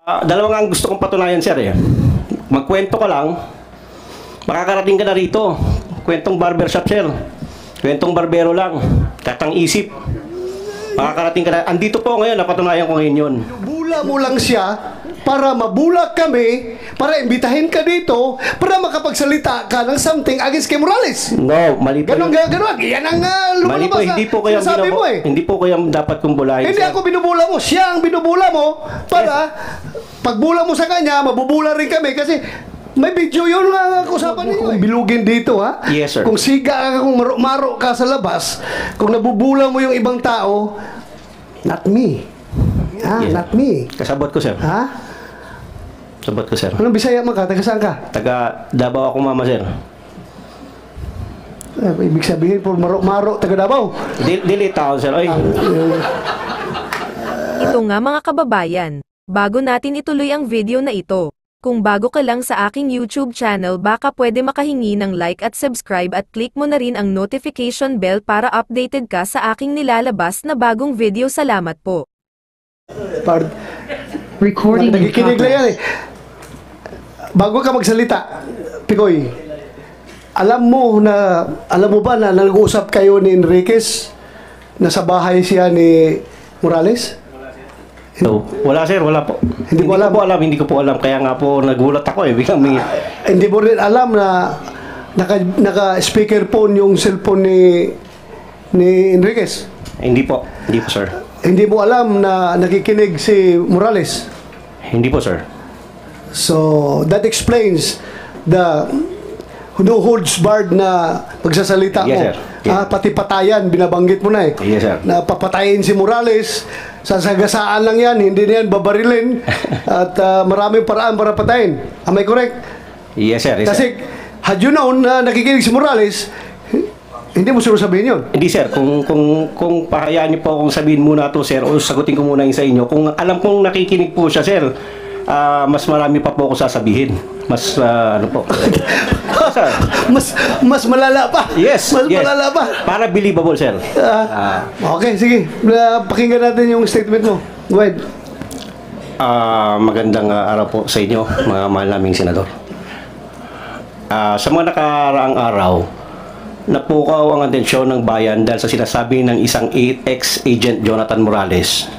Dalawa nga ang gusto kong patunayan, sir eh. Magkwento ka lang, makakarating ka na rito. Kwentong barbershop, sir. Kwentong barbero lang. Katang isip. Makakarating ka na. Andito po ngayon, napatunayan ko ngayon yun. Bula mo lang siya para mabulak kami, para imbitahin ka dito, para makapagsalita ka ng something against kay Morales. No, mali po. Ganon. Yan ang Mali po, hindi po kayo hindi po kayo dapat kong bulahin. Hindi sir. ako binubula mo, siya ang binubula mo para pagbula mo sa kanya, mabubula rin kami kasi may video yun nga usapan ninyo. Kung bilugin dito, ha? Yes, sir. Kung siga ka, kung maro ka sa labas, kung nabubula mo yung ibang tao, not me. Yes. Not me. Kasabot ko, sir. Ha? Sabot ko, sir. Anong Bisaya mo ka? Taga saan ka? Taga Davao ako, mama, sir. Ibig sabihin, por maro, taga Davao. Dili tao, sir. Ay. Ito nga mga kababayan, bago natin ituloy ang video na ito, kung bago ka lang sa aking YouTube channel baka pwede makahingi ng like at subscribe at click mo na rin ang notification bell para updated ka sa aking nilalabas na bagong video. Salamat po. Recording in Nagikinig lang yan eh. Bago ka magsalita, Pikoy, alam mo ba na nag-uusap kayo ni Enriquez na sa bahay siya ni Morales? No, wala, sir. Wala po. Hindi mo alam? Hindi ko po alam. Kaya nga po nagulat ako eh. Biglang may... Hindi mo rin alam na naka-speakerphone yung cellphone ni Enriquez? Hindi po. Hindi po, sir. Hindi mo alam na nakikinig si Morales? Hindi po, sir. So, that explains the no holds barred na pagsasalita Yes, mo. sir. Yeah. Pati patayan, binabanggit mo na eh. Yes, sir. Na papatayin si Morales, sasagasaan lang yan, hindi na yan babarilin. At maraming paraan para patayin. Am I correct? Yes, sir. Yes, Kasi, sir. had you known na nakikinig si Morales, hindi mo siguro sabihin yun. Hindi, sir. Kung pahayaan niyo po akong sabihin muna to, sir, o sagutin ko muna yung sa inyo. Kung alam kong nakikinig po siya, sir, mas marami pa po ako sasabihin. Mas, ano po. Sir. Mas malala pa. Yes. Mas yes. malala pa. Para believable, sir. Okay, sige. Pakinggan natin yung statement mo. Go ahead. Magandang araw po sa inyo, mga mahal naming senador. Sa mga nakaraang araw, napukaw ang atensyon ng bayan dahil sa sinasabi ng isang ex-agent Jonathan Morales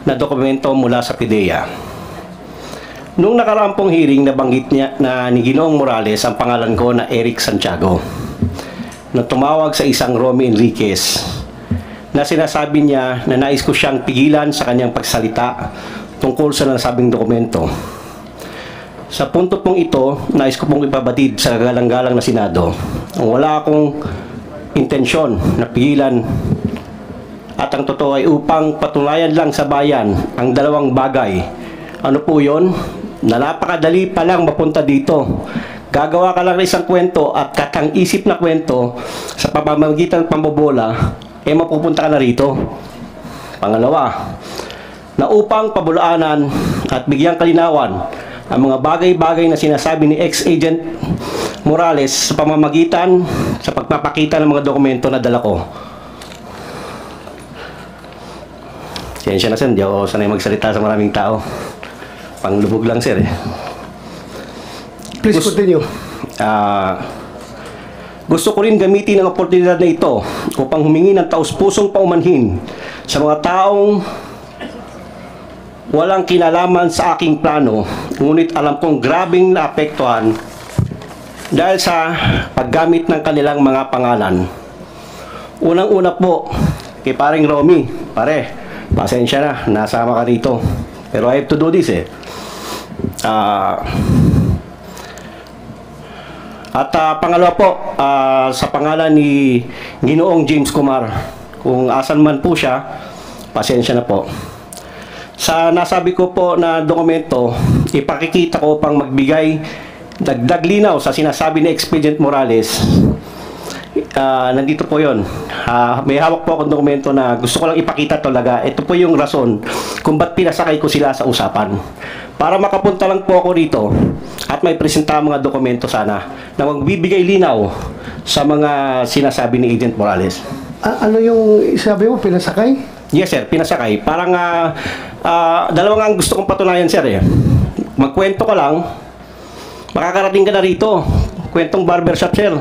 na dokumento mula sa PIDEA. Noong nakaraang pong hearing, nabanggit niya na ni Ginoong Morales ang pangalan ko na Eric Santiago na tumawag sa isang Romy Enriquez na sinasabi niya na nais ko siyang pigilan sa kanyang pagsalita tungkol sa nasabing dokumento. Sa punto pong ito, nais ko pong ipabatid sa galang-galang na Senado. Wala akong intensyon na pigilan at ang totoo ay upang patunayan lang sa bayan ang dalawang bagay. Ano po yun? Na napakadali pa lang mapunta dito. Gagawa ka lang ng isang kwento at katang-isip na kwento sa pamamagitan ng pambobola, mapupunta ka na rito. Pangalawa, na upang pabulaanan at bigyang kalinawan ang mga bagay-bagay na sinasabi ni ex-agent Morales sa pamamagitan sa pagpapakita ng mga dokumento na dala ko. Siyensya na, sir, hindi ako sanay magsalita sa maraming tao. Panglubog lang, sir. Please continue. Gusto ko rin gamitin ang oportunidad na ito upang humingi ng taus-pusong paumanhin sa mga taong walang kinalaman sa aking plano, ngunit alam kong grabing naapektuhan dahil sa paggamit ng kanilang mga pangalan. Unang-una po, kay paring Romy, pare, pasensya na, nasama ka rito. Pero I have to do this eh. Pangalawa po, sa pangalan ni Ginoong James Kumar, kung asan man po siya, pasensya na po. Sa nasabi ko po na dokumento, ipakikita ko pang magbigay dagdag linaw sa sinasabi ni Expedient Morales. Nandito po yon. May hawak po akong dokumento na gusto ko lang ipakita talaga. Ito po yung rason kung ba't pinasakay ko sila sa usapan. Para makapunta lang po ako rito at may presenta mga dokumento sana na magbibigay linaw sa mga sinasabi ni Agent Morales. Ano yung sabi mo, pinasakay? Yes, sir. Pinasakay. Parang dalawa nga ang gusto kong patunayan, sir. Magkwento ka lang, makakarating ka na rito. Kwentong barbershop, sir.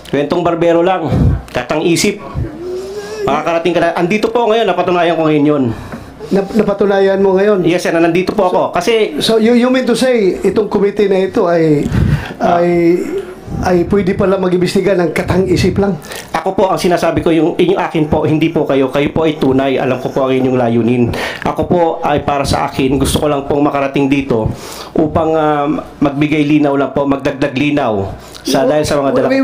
Kwentong barbero lang. Katang isip. Makakarating ka na. Andito po ngayon, napatunayan ko ngayon yun. Napatunayan mo ngayon? Yes, sir. Nandito po ako. Kasi... So, you mean to say, itong committee na ito ay pwede pala mag-imbestiga ng katang-isip lang? Ako po, ang sinasabi ko, yung akin po, hindi po kayo. Kayo po ay tunay. Alam ko po ang inyong layunin. Ako po ay para sa akin, gusto ko lang pong makarating dito upang magbigay linaw lang po, magdagdag linaw. Dahil sa mga dala ko.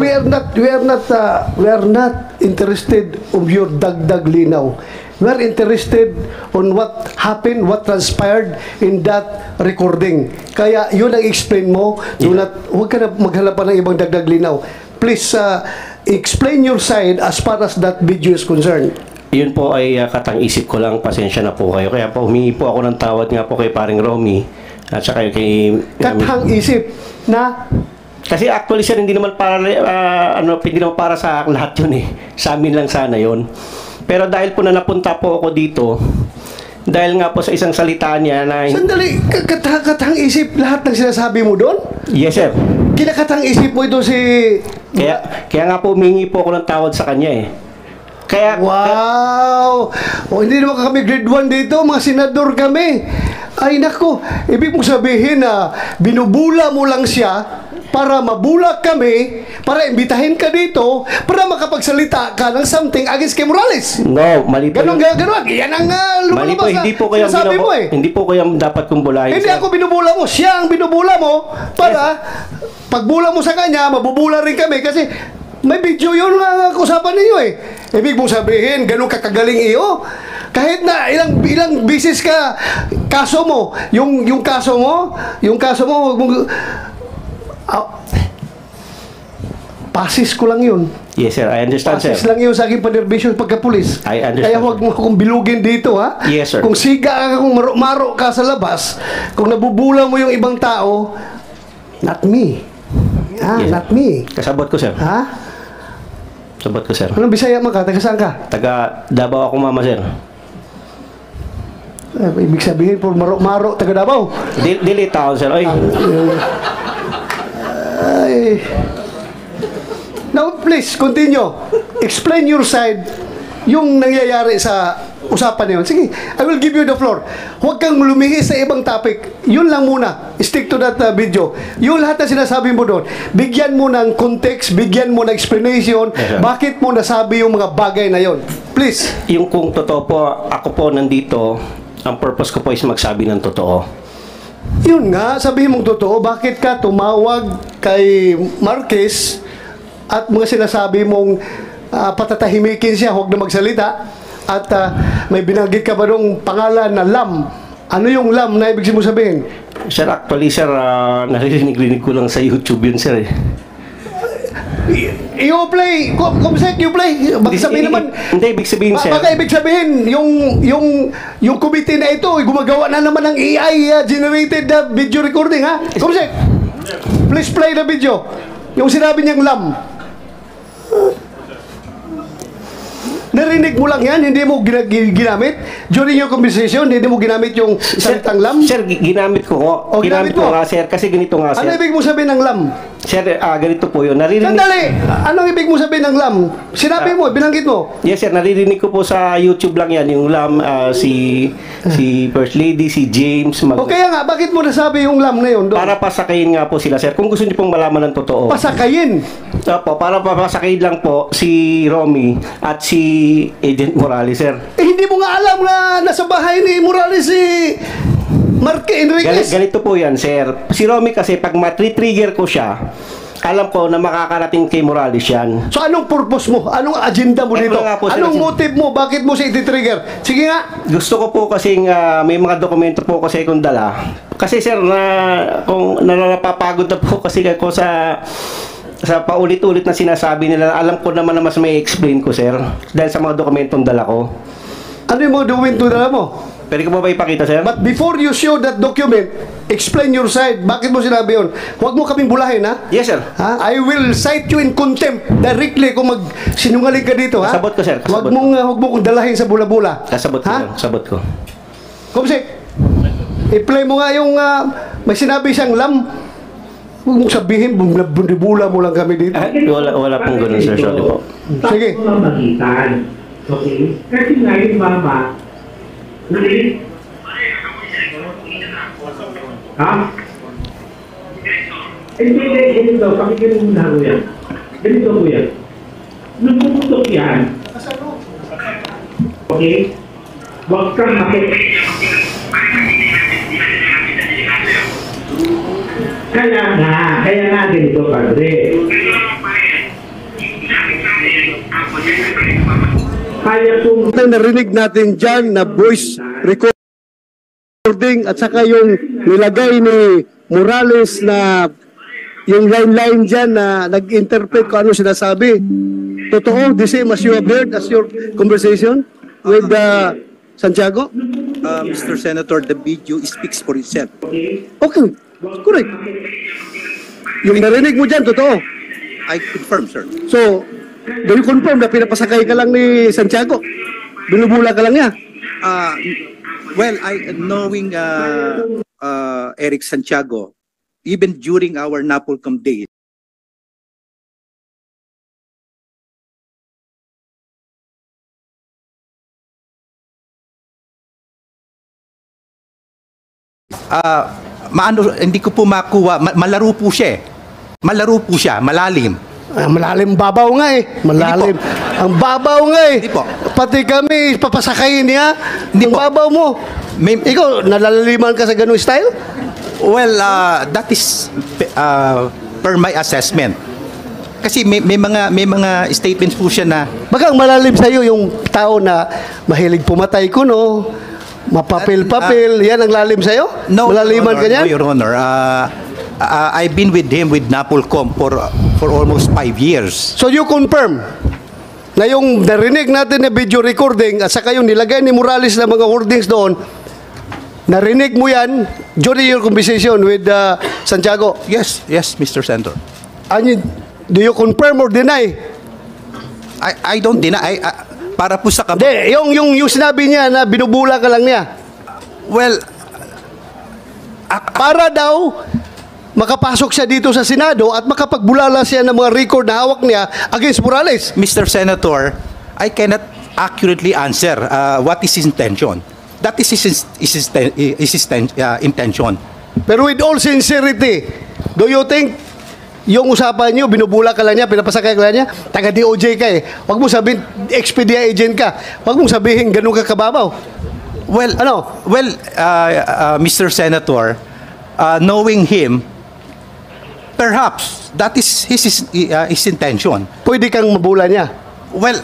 We are not interested of your dagdag linaw. We are interested on what happened, what transpired in that recording. Kaya yun ang explain mo. Huwag ka na maghanap pa ng ibang dagdag linaw. Please explain your side as far as that video is concerned. Yun po ay katang-isip ko lang. Pasensya na po kayo. Kaya po humingi po ako ng tawad nga po kay paring Romy at saka kay... Katang-isip na... Kasi actually sir, hindi naman para hindi naman para sa lahat yun Sa amin lang sana yun. Pero dahil po na napunta po ako dito, dahil nga po sa isang salita niya na... Sandali, katang-isip lahat ng sinasabi mo doon? Yes sir. Kinakatang-isip mo ito si... Kaya nga po humingi po ako ng tawad sa kanya Kaya... Wow! Hindi naman kami grade 1 dito, mga senador kami. Ay nako, ibig mong sabihin na binubula mo lang siya para mabulak kami, para imbitahin ka dito, para makapagsalita ka ng something against kay Morales. No, mali po. Ganon. Yan ang mali po, lumalabas hindi po kayo sinasabi mo Hindi po kayo dapat kong bulahin. Hindi ako binubula mo, siya ang binubula mo para pagbula mo sa kanya, mabubula rin kami kasi may video yun na usapan ninyo Ibig mong sabihin, ganun kakagaling iyo. Kahit na ilang bisis ka, kaso mo, yung kaso mo, wag mong... Pasis ko lang yun. Yes sir, I understand Pasis sir. lang yun sa aking panerbisyon pagkapulis. I understand, Kaya huwag mo akong bilugin dito ha. Yes sir. Kung siga ka, kung maro ka sa labas, kung nabubula mo yung ibang tao, not me. Yes, Not me. Kasabot ko sir. Ha? Sabot ko sir. Anong Bisaya man ka? Taga saan ka? Taga Davao ako mama sir. Ibig sabihin po maro taga Davao. Dili taon sir. Ay. Now, please, continue. Explain your side, yung nangyayari sa usapan na yun. Sige, I will give you the floor. Huwag kang lumihis sa ibang topic. Yun lang muna. Stick to that video. Yung lahat na sinasabi mo doon, bigyan mo ng context, bigyan mo ng explanation, Yes, sir. bakit mo nasabi yung mga bagay na yon. Please. Yung kung totoo po, ako po nandito, ang purpose ko po is magsabi ng totoo. Yun nga, sabihin mong totoo, bakit ka tumawag kay Marquez at mga sinasabi mong patatahimikin siya, huwag na magsalita, at may binanggit ka ba nung pangalan na Lam? Ano yung Lam na ibig mo sabihin? Sir, actually sir, naririnig ko lang sa YouTube yun sir You play, kumsek, you play. Baka sabihin naman, Hindi, ibig sabihin sir. baka ibig sabihin, yung committee na ito, gumagawa na naman ng AI generated video recording, ha? Kumsek, please play the video. Yung sinabi niyang Lam. Narinig mo lang yan, hindi mo ginamit. During your conversation, hindi mo ginamit yung salitang Lam. Sir, ginamit ko ko. O, Ginamit ginamit ko mo. nga sir, kasi ganito nga Ano sir. ibig mo sabihin ng Lam? Sir, ganito po yun. Naririnig. Sandali! Anong ibig mo sabihin ng Lam? Sinabi mo, binanggit mo. Yes sir, naririnig ko po sa YouTube lang yan. Yung Lam, si First Lady, si James. O kaya nga, bakit mo nasabi yung Lam na yun doon? Para pasakayin nga po sila sir. Kung gusto niyo pong malaman ng totoo. Pasakayin. Opo, para papasakayin lang po si Romy at si Agent Morales sir. Hindi mo nga alam na nasa bahay ni Morales si Marque Enriquez. Ganito po yan sir. Si Romy kasi pag matri-trigger ko siya, alam ko na makakarating kay Morales yan. So anong purpose mo? Anong agenda mo Eh, dito? nga po, sir, Anong kasi- motive mo? Bakit mo siya iti-trigger? Sige nga. Gusto ko po kasing may mga dokumento po kasi akong dala. Kasi sir, kung napapagod na po kasi ako sa paulit-ulit na sinasabi nila, alam ko naman na mas may explain ko sir dahil sa mga dokumentong dala ko. Ano yung mga dokumento dala mo? Pwede ko ba ipakita, sir? But before you show that document, explain your side. Bakit mo sinabi yun? Huwag mo kaming bulahin, ha? Yes, sir. Ha? I will cite you in contempt directly kung magsinungaling ka dito, ha? Kasabot ko, sir. Kasabot Huwag mo kong dalahin sa bula-bula. Kasabot ko, sir. Kasabot ko. Kumsik, i-play mo nga yung may sinabi siyang lam. Huwag mong sabihin, bula mo lang kami dito. Wala pong ganun, sir. Sorry po. Sige. Magitan. Okay? Kasi nga yung mama, ha? Ganito, pakinggan mo na kuya. Ganito kuya. Nung pumutok yan, okay? Huwag kang kaya nga ganito, padre. Kaya kung Narinig natin dyan na voice recording at saka yung nilagay ni Morales na yung line-line dyan na nag-interpret kung ano sinasabi. Totoo, the same as you have heard as your conversation with Santiago? Mr. Senator, the video speaks for itself. Okay, correct. Yung narinig mo dyan, totoo. I confirm, sir. So, do you confirm na pinapasakay ka lang ni Santiago? Binubula ka lang niya? Well, knowing Eric Santiago, even during our Napolcom days, hindi ko po makuha, malaro po siya eh. Malaro po siya, malalim. Malalim babaw nga eh. Malalim. Hindi Ang babaw nga eh. Hindi po. Pati kami, papasakayin niya. Hindi Ang po. babaw mo. Ikaw, nalalaliman ka sa ganung style? Well, that is per my assessment. Kasi may mga statements po siya na Baka ang malalim sa'yo yung tao na mahilig pumatay kuno, mapapil-papil, yan ang lalim sa'yo? Malaliman ka niyan? No, Your Honor. I've been with him with Napolcom for almost 5 years. So you confirm na yung narinig natin na video recording at saka yung nilagay ni Morales na mga hoardings doon, narinig mo yan during your conversation with Santiago? Yes, Mr. Senator. Do you confirm or deny? I don't deny. Para po sa Hindi, yung sinabi niya na binubula ka lang niya. Well, Para daw makapasok siya dito sa Senado at makapagbulala siya ng mga record na hawak niya against Morales. Mr. Senator, I cannot accurately answer what is his intention. That is his intention. Pero with all sincerity, do you think yung usapan niyo, binubula ka lang niya, pinapasakay ka lang niya, taga-DOJ ka eh. Huwag mo sabihin, Expedia agent ka. Huwag mong sabihin, ganun ka kababaw. Well, Ano? Well, Mr. Senator, knowing him, perhaps that is his intention. Pwede kang mabula niya. Well,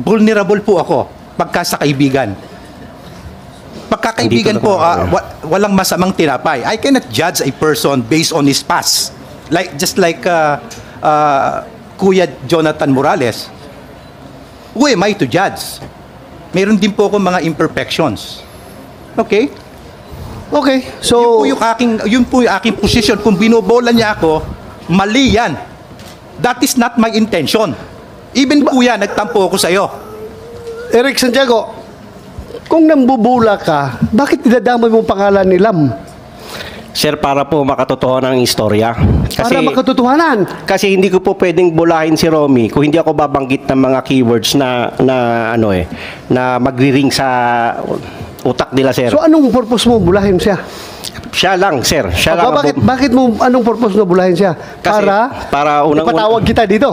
vulnerable po ako pagka sa kaibigan. Pagkakaibigan Hindi po, totoo. walang masamang tinapay. I cannot judge a person based on his past. Just like Kuya Jonathan Morales. Who am I to judge? Meron din po akong mga imperfections. Okay? Okay, so... Yun po yung aking position. Kung binobola niya ako, mali yan. That is not my intention. Even po yan, nagtampo ako sa'yo. Eric Santiago, kung nambubula ka, bakit dinadamay mo pangalan ni Lam? Sir, para po makatotohanan ang istorya. Para makatotohanan. Kasi hindi ko po pwedeng bulahin si Romy kung hindi ako babanggit ng mga keywords na magri-ring sa utak nila, sir. So anong purpose mo bulahin siya? Siya lang, sir. Siya lang. Bakit mo, anong purpose mo bulahin siya? Kasi para ipatawag kita dito.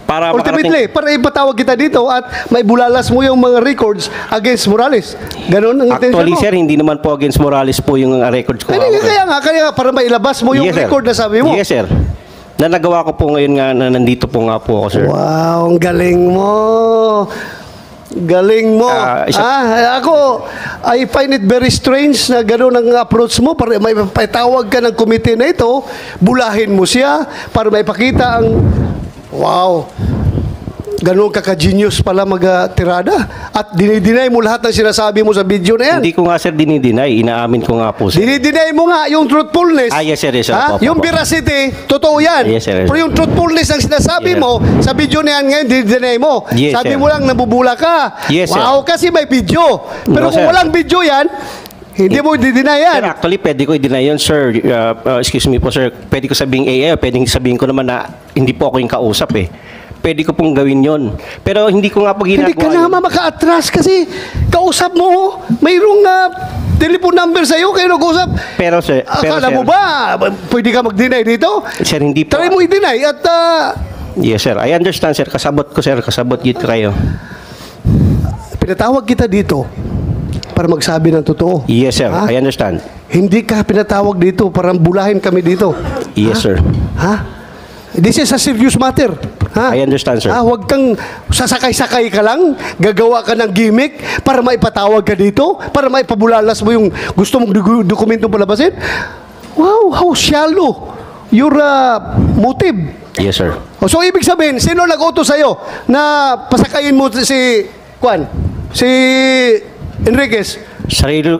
Para Ultimately, para ipatawag kita dito at may bulalas mo yung mga records against Morales. Ganon ang intention Actually, mo. sir, hindi naman po against Morales po yung records ko. Kaya nga, para mailabas mo yung Yes, sir. record na sabi mo. Yes, sir. Na nagawa ko po ngayon nga na nandito po nga po ako, sir. Wow, ang galing mo. Galing mo. Ako, I find it very strange na gano'n ang approach mo. Para may patawag ka ng komite na ito, bulahin mo siya para maipakita ang... Wow. Ganun ka-genius pala mag-tirada. At dinideny mo lahat ng sinasabi mo sa video na yan. Hindi ko nga sir dinideny, inaamin ko nga po sir. Dinideny mo nga yung truthfulness. Yes sir, yes sir. Ha? Opo, Yung opo. veracity, totoo yan. Yes, sir. Pero yung truthfulness ang sinasabi Yes, sir. mo, sa video na yan ngayon, dinideny mo. Yes, Sabi sir. mo lang, nabubula ka. Yes, sir. Wow, kasi may video. Pero No, kung sir. walang video yan, hindi mo dideny yan. Sir, actually, pwede ko i-deny yun, sir. Excuse me po, sir. Pwede ko sabihin pwede sabihin ko naman na hindi po ako yung kausap eh. Pwede ko pong gawin yon. Pero hindi ko nga po ginagawa Hindi ka yun. naman maka-atras kasi kausap mo, mayroong telephone number sa'yo, kayo nag-usap. Pero sir, Akala mo ba, pwede ka mag-deny dito? Sir, hindi po. Try mo i-deny at Yes, sir. I understand, sir. Kasabot ko, sir. Kasabot gito kayo. pinatawag kita dito para magsabi ng totoo. Yes, sir. Ha? I understand. Hindi ka pinatawag dito para bulahin kami dito. Yes, sir. Ha? This is a serious matter. Ha? I understand, sir. Huwag kang sasakay-sakay ka lang, gagawa ka ng gimmick para maipatawag ka dito, para maipabulalas mo yung gusto mong dokumentong palabasin. Wow, how shallow your motive. Yes, sir. So, ibig sabihin, sino nag-utos sa'yo na pasakayin mo si Enriquez?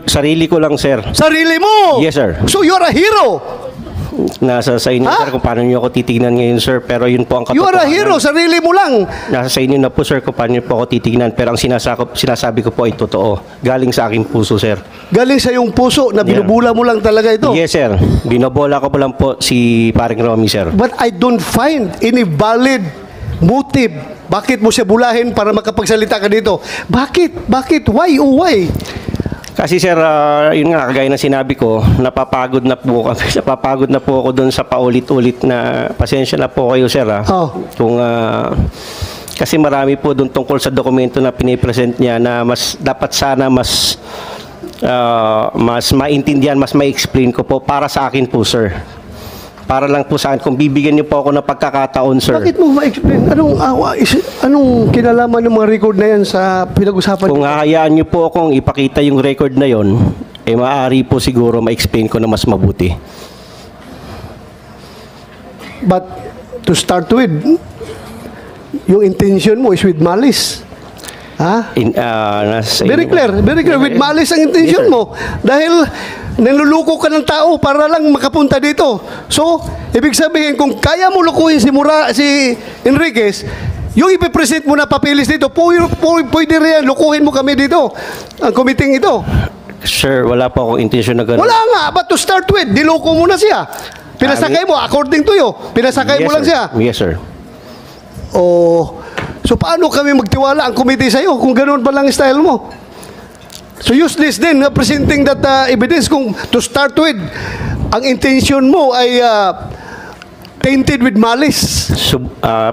Sarili ko lang, sir. Sarili mo! Yes, sir. So, you're a hero! Nasa sa inyo, Ha? sir, kung paano niyo ako titignan ngayon, sir. Pero yun po ang You are a katotohanan. hero, sarili mo lang. Nasa sa inyo na po, sir, kung paano niyo po ako titignan. Pero ang sinasabi ko po ay totoo. Galing sa aking puso, sir. Galing sa iyong puso na binubula mo lang talaga ito. Yes, sir. Binobola ko po lang po si paring Romy, sir. But I don't find any valid motive. Bakit mo siya bulahin para makapagsalita ka dito? Bakit? Bakit? Why? Oh, why? Kasi sir, yun nga, kagaya ng sinabi ko, napapagod na po kami. Napapagod na po ako doon sa paulit-ulit na pasensya na po kayo, sir. Oh. Kung, kasi marami po doon tungkol sa dokumento na pinipresent niya na mas dapat sana mas maintindihan, mas ma-explain ko po para sa akin po, sir. Para lang po sa akin, kung bibigyan niyo po ako ng pagkakataon, sir. Bakit mo ma-explain? Anong kinalaman ng mga record na yan sa pinag-usapan? Kung hahayaan niyo po akong ipakita yung record na yon, maaari po siguro ma-explain ko na mas mabuti. But to start with, yung intention mo is with malice. Ha? Very clear, with malice ang intention Yes, sir. mo. Dahil niluluko ka ng tao para lang makapunta dito. So, ibig sabihin, kung kaya mo lukuhin si Enriquez, yung ipipresent mo na papilis dito, pwede rin yan, lukuhin mo kami dito, ang committee ito. Sir, wala po akong intention na gano'n. Wala nga, but to start with, niloko mo na siya. Pinasakay mo, according to you, pinasakay mo Yes, lang sir. siya. Yes, sir. Oh, so paano kami magtiwala ang committee sa'yo kung ganoon pa lang style mo? So useless din presenting that evidence kung to start with, ang intention mo ay tainted with malice.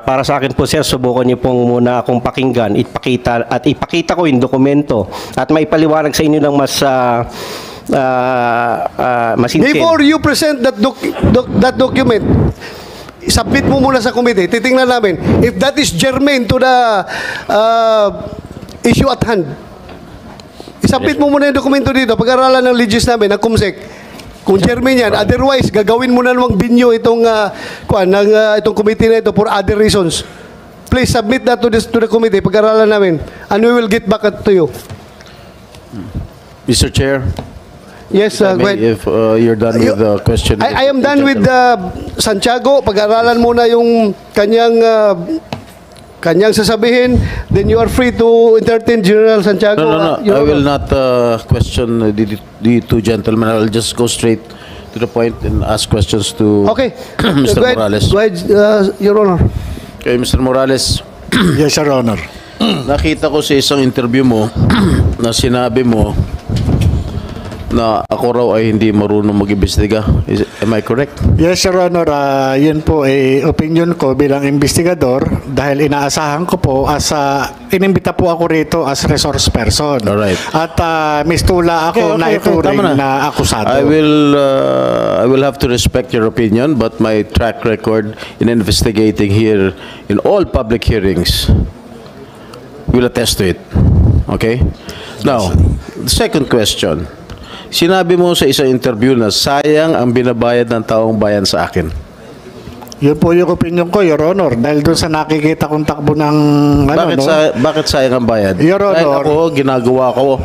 Para sa akin po, sir, subukan niyo pong muna akong pakinggan, ipakita ko yung dokumento at maipaliwanag sa inyo ng mas masinsin. Before you present that document, submit mo muna sa committee. Titingnan namin if that is germane to the issue at hand. Isubmit mo muna yung dokumento dito, pag-aralan ng legis namin, ng COMSEC. Kung germane yan, otherwise, gagawin mo na namang binyo itong, itong committee na ito for other reasons. Please submit that to the committee, pag-aralan namin, and we will get back to you. Mr. Chair, Yes, go ahead. if you're done with the question. I am done with Santiago. Pag-aralan muna yung kanyang sasabihin, then you are free to entertain General Santiago. No. Your I will Honor. not question the two gentlemen. I will just go straight to the point and ask questions to Okay. Mr. Go ahead. Morales. Go ahead, Your Honor. Okay, Mr. Morales, Yes, Your Honor. nakita ko sa isang interview mo na sinabi mo na ako raw ay hindi marunong mag-imbestiga. Am I correct? Yes, Your Honor. Yun po ay opinion ko bilang investigador dahil inaasahan ko po inimbita po ako rito as resource person. Alright. At mistula ako na ituring Tama na akusado. I will have to respect your opinion, but my track record in investigating here in all public hearings will attest to it. Okay? Now, the second question. Sinabi mo sa isang interview na sayang ang binabayad ng taong bayan sa akin. Yun po yung opinion ko, Your Honor, dahil doon sa nakikita kong takbo ng Bakit sayang ang bayad? Your Dahil Honor. ako, ginagawa ko,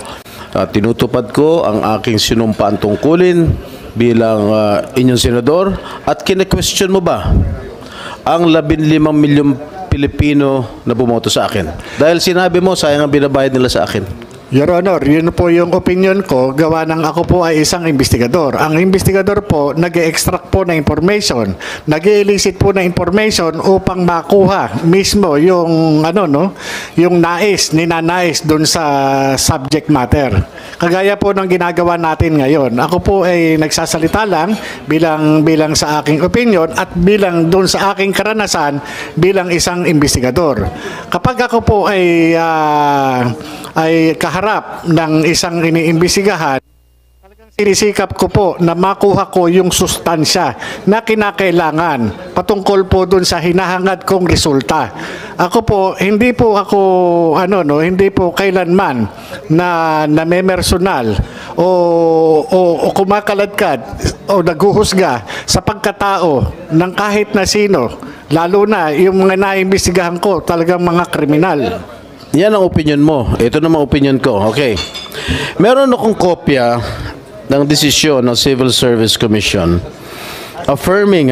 tinutupad ko ang aking sinumpaan tungkulin bilang inyong senador at kine-question mo ba ang 15 milyong Pilipino na bumoto sa akin? Dahil sinabi mo, sayang ang binabayad nila sa akin. Your Honor, yun po yung opinion ko, gawa ng ako po ay isang investigador. Ang investigador po, nag-extract po na information, nag-elicit po na information upang makuha mismo yung yung ninanais dun sa subject matter. Kagaya po ng ginagawa natin ngayon. Ako po ay nagsasalita lang bilang sa aking opinion at bilang dun sa aking karanasan bilang isang investigador. Kapag ako po ay kaharap ng isang iniimbestigahan, talagang sinisikap ko po na makuha ko yung sustansya na kinakailangan patungkol po dun sa hinahangad kong resulta. Ako po, hindi po kailanman na namemersonal o kumakaladkad o naghuhusga sa pagkatao ng kahit na sino, lalo na yung mga naimbestigahan ko talagang mga kriminal. Yan ang opinion mo. Ito naman opinion ko. Okay. Meron akong kopya ng desisyon ng Civil Service Commission affirming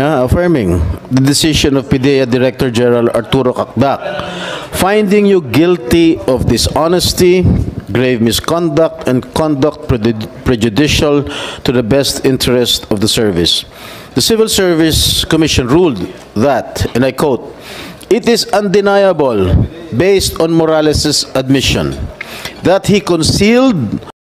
the decision of PIDEA Director General Arturo Cacdac, finding you guilty of dishonesty, grave misconduct, and conduct prejudicial to the best interest of the service. The Civil Service Commission ruled that, and I quote, "It is undeniable, based on Morales' admission, that he concealed